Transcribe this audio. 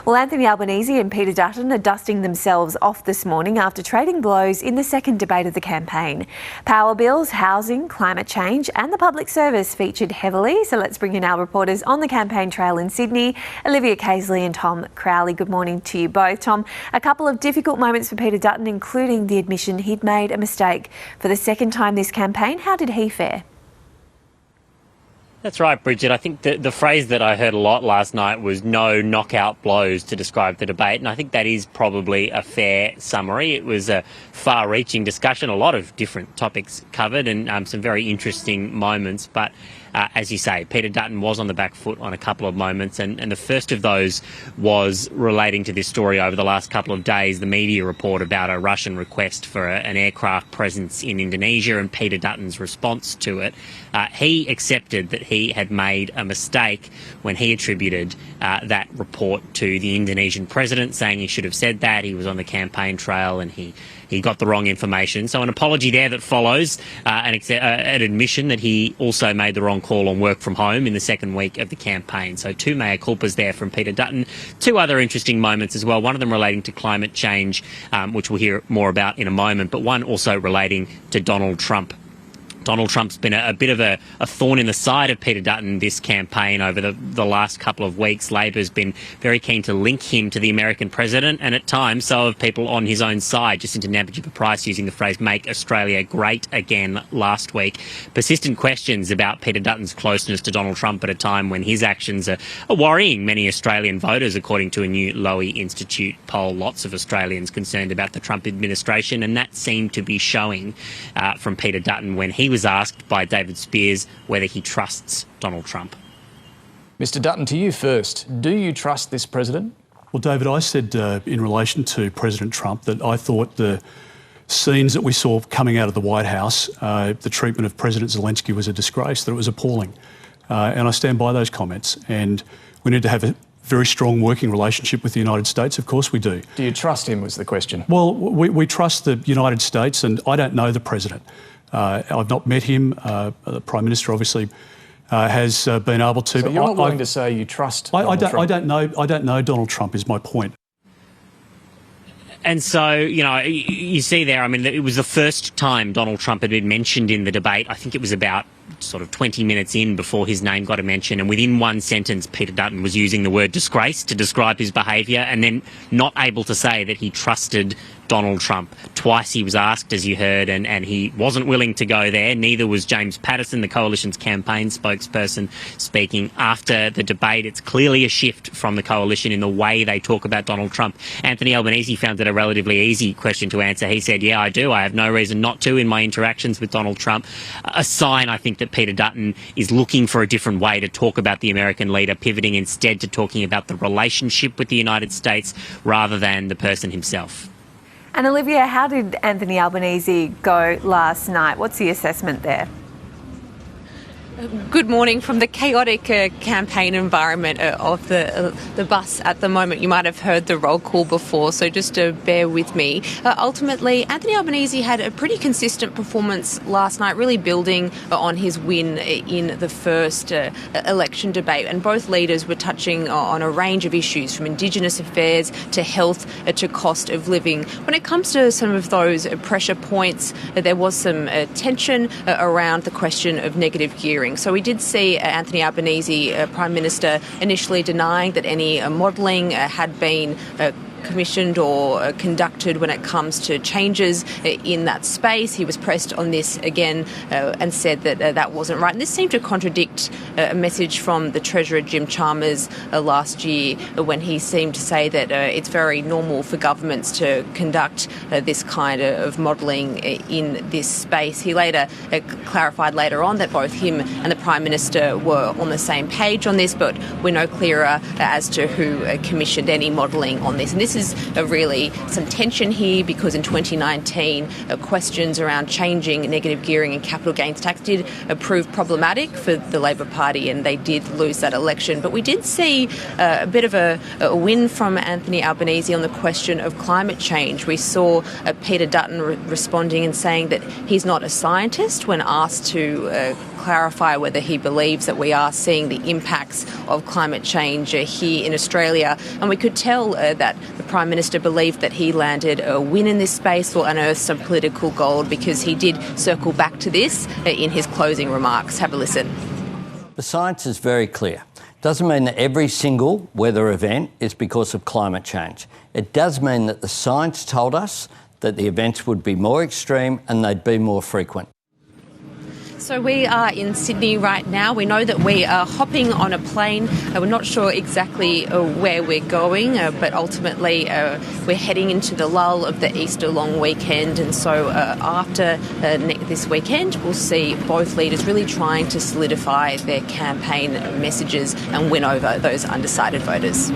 Well, Anthony Albanese and Peter Dutton are dusting themselves off this morning after trading blows in the second debate of the campaign. Power bills, housing, climate change and the public service featured heavily. So let's bring in our reporters on the campaign trail in Sydney, Olivia Casely and Tom Crowley. Good morning to you both. Tom, a couple of difficult moments for Peter Dutton, including the admission he'd made a mistake for the second time this campaign. How did he fare? That's right, Bridget. I think the phrase that I heard a lot last night was no knockout blows to describe the debate, and I think that is probably a fair summary. It was a far-reaching discussion, a lot of different topics covered and some very interesting moments, but as you say, Peter Dutton was on the back foot on a couple of moments, and the first of those was relating to this story over the last couple of days, the media report about a Russian request for an aircraft presence in Indonesia and Peter Dutton's response to it. He accepted that he had made a mistake when he attributed that report to the Indonesian president, saying he should have said that. He was on the campaign trail and he got the wrong information. So an apology there that follows, an admission that he also made the wrong call on work from home in the second week of the campaign. So two mea culpas there from Peter Dutton. Two other interesting moments as well, one of them relating to climate change, which we'll hear more about in a moment, but one also relating to Donald Trump. Donald Trump's been a bit of a thorn in the side of Peter Dutton this campaign over the last couple of weeks. Labor's been very keen to link him to the American president, and at times so have people on his own side. Jacinta Nampijinpa-Price using the phrase "make Australia great again" last week. Persistent questions about Peter Dutton's closeness to Donald Trump at a time when his actions are worrying many Australian voters, according to a new Lowy Institute poll. Lots of Australians concerned about the Trump administration, and that seemed to be showing from Peter Dutton when he was asked by David Spears whether he trusts Donald Trump. Mr. Dutton, to you first. Do you trust this president? Well, David, I said in relation to President Trump that I thought the scenes that we saw coming out of the White House, the treatment of President Zelensky was a disgrace, that it was appalling. And I stand by those comments. And we need to have a very strong working relationship with the United States. Of course we do. Do you trust him, was the question. Well, we trust the United States, and I don't know the president. I've not met him. The Prime Minister obviously has been able to. So you're not willing to say you trust Donald Trump? I don't know Donald Trump is my point. And so, you see there, I mean, it was the first time Donald Trump had been mentioned in the debate. I think it was about sort of 20 minutes in before his name got a mention, and within one sentence Peter Dutton was using the word disgrace to describe his behaviour, and then not able to say that he trusted Donald Trump. Twice he was asked, as you heard, and he wasn't willing to go there. Neither was James Paterson, the Coalition's campaign spokesperson, speaking after the debate. It's clearly a shift from the Coalition in the way they talk about Donald Trump. Anthony Albanese found it a relatively easy question to answer. He said, yeah, I do. I have no reason not to in my interactions with Donald Trump. A sign, I think, that Peter Dutton is looking for a different way to talk about the American leader, pivoting instead to talking about the relationship with the United States rather than the person himself. And Olivia, how did Anthony Albanese go last night? What's the assessment there? Good morning. From the chaotic campaign environment of the bus at the moment, you might have heard the roll call before, so just bear with me. Ultimately, Anthony Albanese had a pretty consistent performance last night, really building on his win in the first election debate. And both leaders were touching on a range of issues, from Indigenous affairs to health to cost of living. When it comes to some of those pressure points, there was some tension around the question of negative gearing. So we did see Anthony Albanese, Prime Minister, initially denying that any modelling had been commissioned or conducted when it comes to changes in that space. He was pressed on this again and said that that wasn't right. And this seemed to contradict a message from the Treasurer Jim Chalmers last year, when he seemed to say that it's very normal for governments to conduct this kind of modelling in this space. He later clarified later on that both him and the Prime Minister were on the same page on this, but we're no clearer as to who commissioned any modelling on this. And this is really some tension here, because in 2019 questions around changing negative gearing and capital gains tax did prove problematic for the Labor Party, and they did lose that election. But we did see a bit of a win from Anthony Albanese on the question of climate change. We saw Peter Dutton responding and saying that he's not a scientist when asked to clarify whether he believes that we are seeing the impacts of climate change here in Australia. And we could tell that the Prime Minister believed that he landed a win in this space or unearthed some political gold, because he did circle back to this in his closing remarks. Have a listen. The science is very clear. Doesn't mean that every single weather event is because of climate change. It does mean that the science told us that the events would be more extreme and they'd be more frequent. So we are in Sydney right now. We know that we are hopping on a plane. We're not sure exactly where we're going, but ultimately we're heading into the lull of the Easter long weekend. And so after this weekend, we'll see both leaders really trying to solidify their campaign messages and win over those undecided voters.